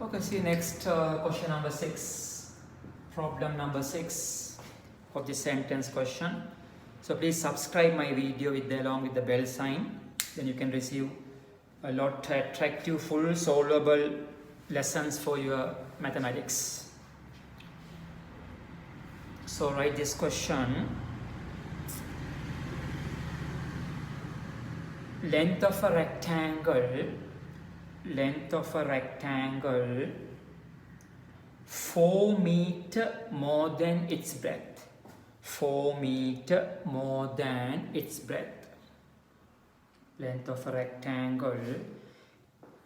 Okay, see next question number 6, problem number 6 of the sentence question. So please subscribe my video along with the bell sign, then you can receive a lot attractive full solvable lessons for your mathematics. So write this question. Length of a rectangle 4 meter more than its breadth. 4 meter more than its breadth. Length of a rectangle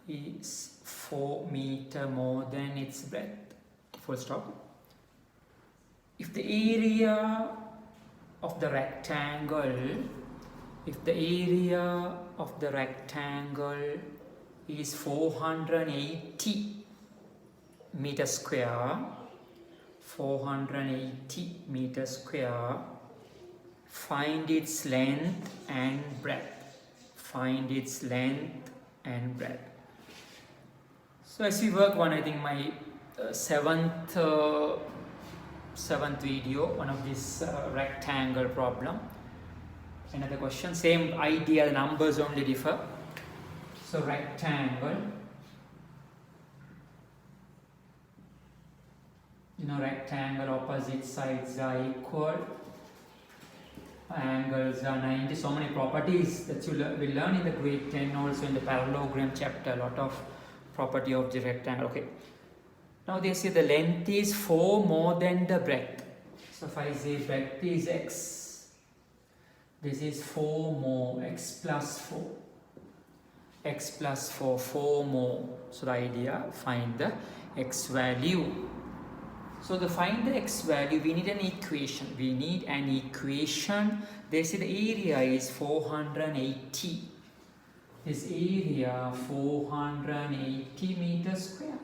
is 4 meter more than its breadth. Full stop. If the area of the rectangle is 480 meter square, 480 meter square, find its length and breadth. Find its length and breadth. So as we work on, I think my seventh video, one of this rectangle problem. Another question, same idea, the numbers only differ. So rectangle, rectangle opposite sides are equal, angles are 90, so many properties that you will learn in the grade 10, also in the parallelogram chapter, a lot of property of the rectangle. Okay, now they say the length is 4 more than the breadth. So if I say breadth is x, this is 4 more, x plus 4. X plus 4, 4 more. So the idea, find the x value. So to find the x value, we need an equation. They say the area is 480. This area 480 meters square.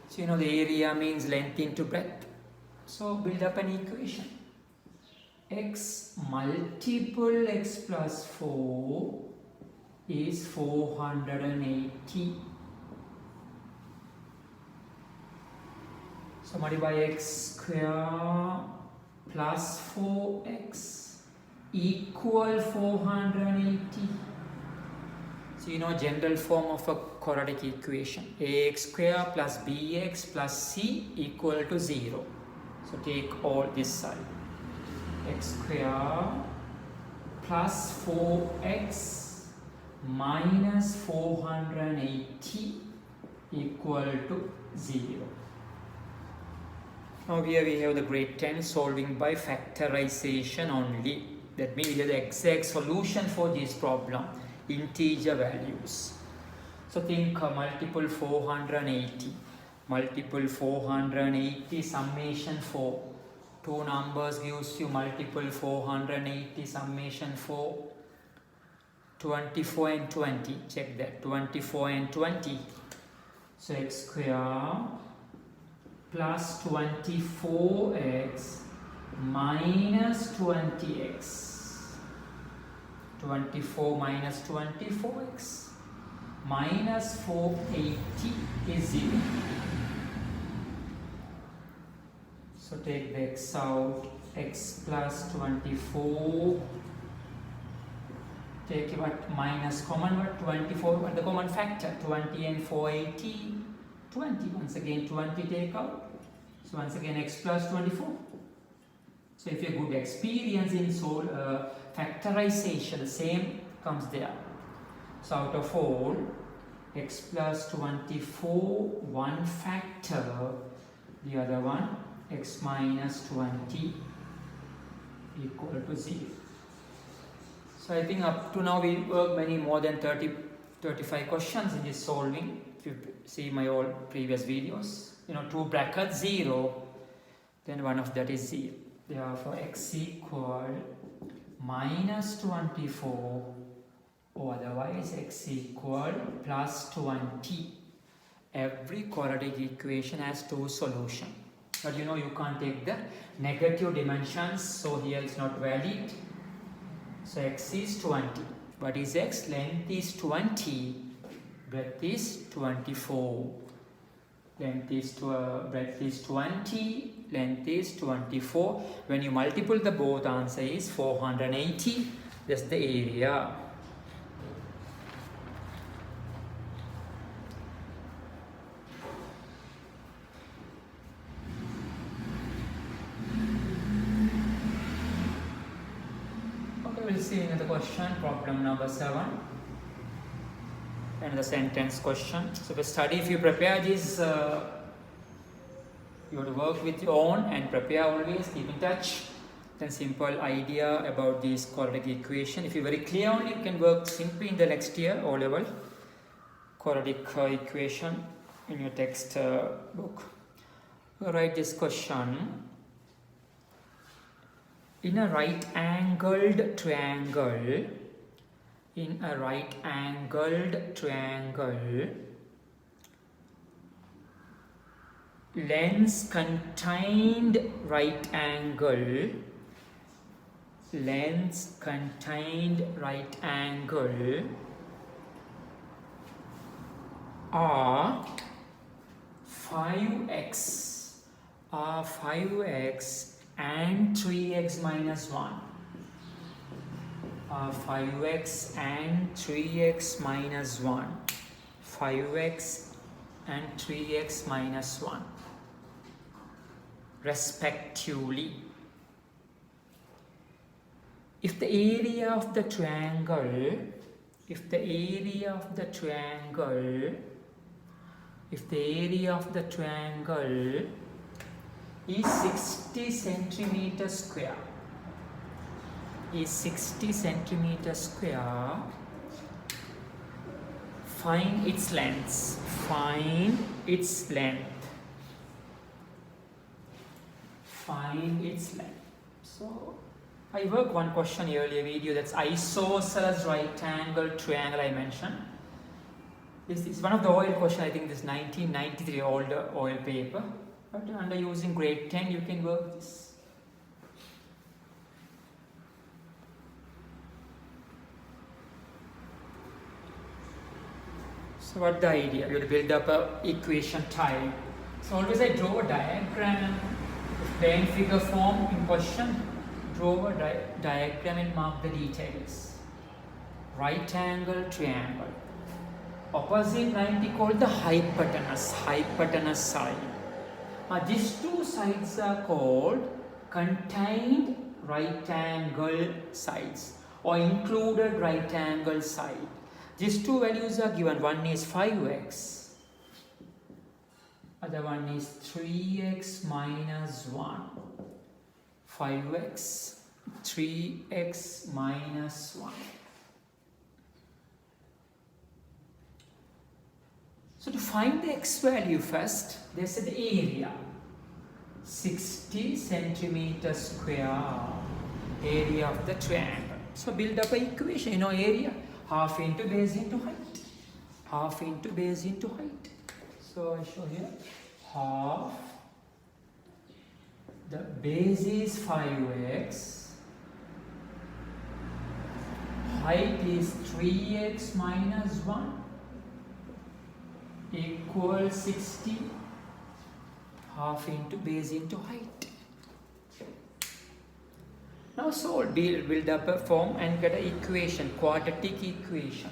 So the area means length into breadth. So build up an equation. X multiple x plus 4 is 480. So multiply x square plus 4x equal 480. So general form of a quadratic equation. Ax square plus bx plus c equal to 0. So take all this side. X square plus 4x minus 480 equal to 0. Now here we have the grade 10 solving by factorization only. That means we have the exact solution for this problem, integer values. So think multiple 480, multiple 480 summation 4. Two numbers gives you multiple 480 summation 4. 24 and 20, check that, 24 and 20. So x square plus 24x minus 20x. 24 minus 24x minus 480 is 0. So take the x out, x plus 24. Take what minus common, what 24, what the common factor, 20 and 480, 20. Once again 20 take out. So once again x plus 24. So if you have good experience in factorization, the same comes there. So out of all, x plus 24, one factor, the other one, x minus 20 equal to 0. So I think up to now we work many more than 35 questions in this solving. If you see my all previous videos, 2 brackets 0, then one of that is 0. Therefore x equal minus 24, or otherwise x equal plus 20. Every quadratic equation has 2 solutions. But you can't take the negative dimensions, so here it's not valid. So x is 20. What is x? Length is 20. breadth is 24. Breadth is 20, length is 24. When you multiple the both, answer is 480. That's the area. Okay, we'll see another question, problem number 7. And the sentence question. So the study, if you prepare this, you have to work with your own and prepare always, keep in touch. Then simple idea about this quadratic equation. If you're very clear on it, you can work simply in the next year, O level. Quadratic equation in your text book. We'll write this question. In a right-angled triangle, lengths contained right angle are 5x and 3x minus 1. 5x and 3x minus 1. 5x and 3x minus 1 respectively. If the area of the triangle is 60 centimeters square, find its length. So I worked one question earlier video, that's isosceles right angle triangle I mentioned. This is one of the oil question, I think this 1993 older oil paper. But under using grade 10 you can work this. So what the idea? You have to build up a equation type. So always I draw a diagram, plane figure form in question. Draw a diagram and mark the details. Right angle triangle. Opposite 90 called the hypotenuse side. These two sides are called contained right angle sides or included right angle side. These two values are given. One is 5x, other one is 3x minus 1. 5x, 3x minus 1. So to find the x value first, they said the area. 60 centimeters square, area of the triangle. So build up an equation, you know area. Half into base into height. So I show here half. The base is 5x. Height is 3x minus 1 equals 60. Half into base into height. Now solve, build up a form and get an equation, quadratic equation.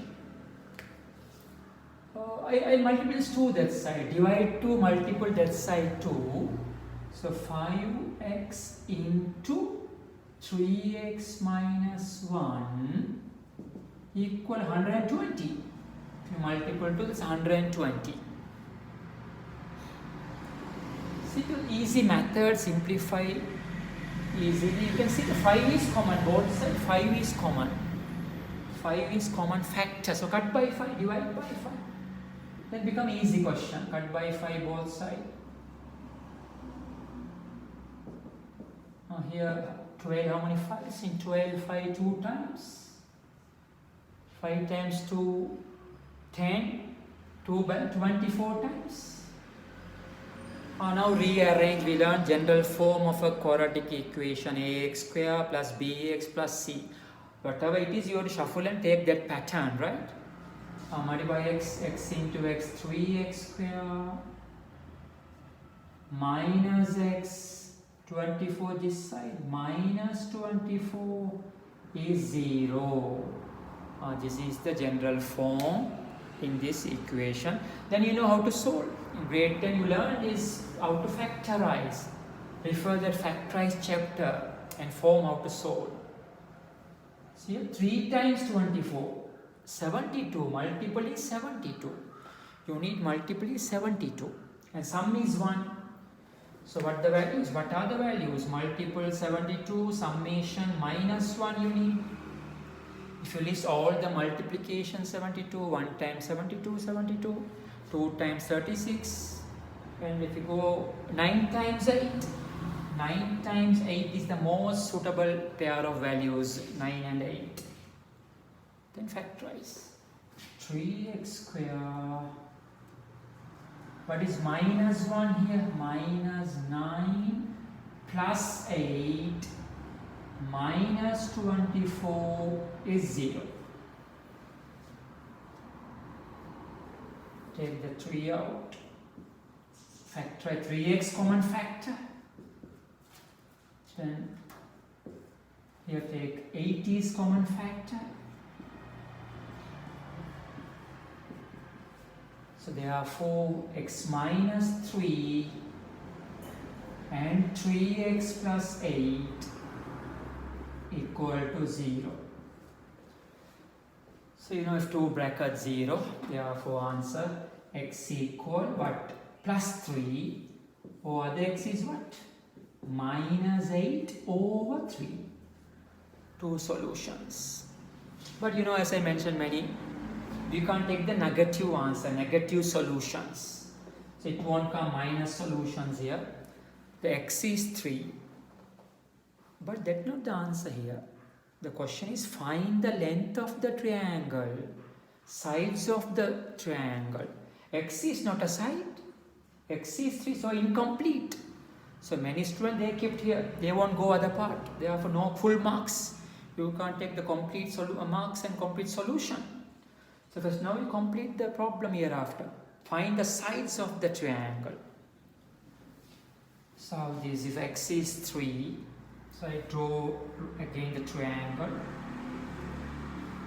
I multiple 2 that side, divide 2, multiple that side 2. So 5x into 3x minus 1 equal 120. If you multiple 2, that's 120. Simple, easy method, simplify easily. You can see the 5 is common, both sides 5 is common. 5 is common factor. So cut by 5, divide by 5. Then become easy question. Cut by 5 both sides. Here 12, how many 5s? In 12, 5 2 times. 5 times 2, 10. 2 by 24 times. Now rearrange, we learn general form of a quadratic equation, ax square plus bx plus c. Whatever it is, you have to shuffle and take that pattern, right? multiply by x, x into x, 3x square minus x, 24 this side, minus 24 is 0. This is the general form in this equation. Then you know how to solve. In grade 10 you learned is how to factorize. Refer that factorize chapter and form how to solve. See here, 3 times 24, 72, multiple is 72. You need multiple is 72 and sum is 1. So what the values? What are the values? Multiple 72, summation minus 1 you need. If you list all the multiplication 72, 1 times 72, 72, 2 times 36, and if you go 9 times 8, 9 times 8 is the most suitable pair of values, 9 and 8. Then factorize. 3x square. What is minus 1 here? Minus 9 plus 8 minus 24 is 0. Take the 3 out. Factorize 3x common factor. Then here take 8 is common factor. So therefore x minus 3 and 3x plus 8 equal to 0. So you know if 2 bracket 0, therefore answer x equal what? Plus 3 or the x is what? Minus 8 over 3. 2 solutions. But you know, as I mentioned we can't take the negative answer, negative solutions. So it won't come minus solutions here. The x is 3. But that's not the answer here. The question is find the length of the triangle, sides of the triangle. X is not a side. X is 3, so incomplete. So many students they kept here. They won't go other part. Therefore no full marks. You can't take the complete marks and complete solution. So first now you complete the problem hereafter. Find the sides of the triangle. So this if x is 3. So I draw again the triangle.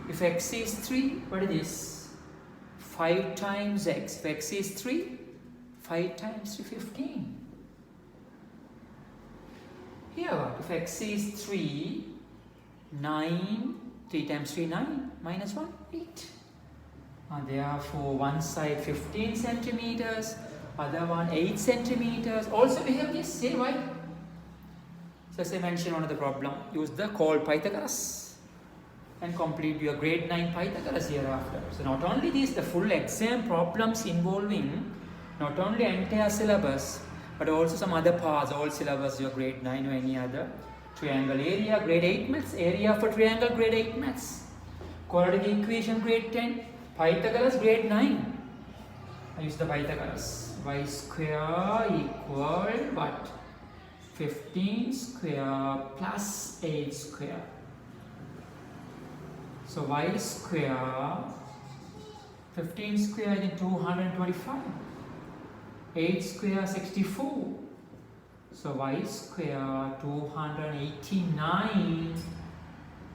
If x is 3, what is this? 5 times x. If x is 3, 5 times 3, 15. Here what? If x is 3, 9, 3 times 3, 9, minus 1, 8. And therefore one side 15 centimeters, other one 8 centimeters. Also we have this, say why? So as I mentioned one of the problem, use the call Pythagoras and complete your grade 9 Pythagoras hereafter. So not only this, the full exam problems involving not only entire syllabus, but also some other parts, all syllabus, your grade 9 or any other. Triangle area, grade 8 maths, area for triangle, grade 8 maths. Quadratic equation, grade 10. Pythagoras, grade 9. I use the Pythagoras. Y square equal what? 15 square plus 8 square. So y square, 15 square is 225. 8 square 64. So y square 289.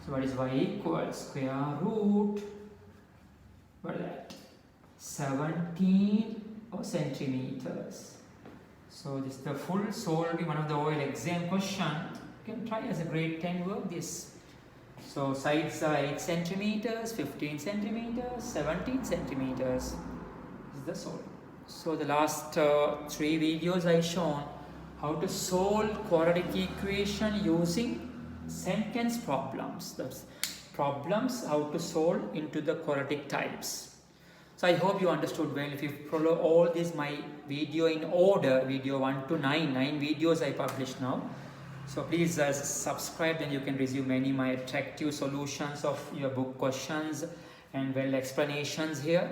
So what is y equal? Square root, what is that? 17 centimeters. So this is the full solving one of the OL exam question. You can try as a grade 10 work this. So sides are 8 centimeters, 15 centimeters, 17 centimeters. This is the solve. So the last 3 videos I shown how to solve quadratic equation using sentence problems. That's problems how to solve into the quadratic types. So I hope you understood well. If you follow all this my video in order, video 1 to 9 videos I publish now. So please subscribe, then you can receive many my attractive solutions of your book questions and well explanations here.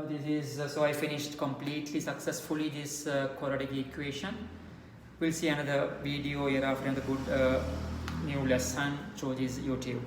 This is so I finished completely successfully this quadratic equation. We'll see another video hereafter and the good new lesson through this YouTube.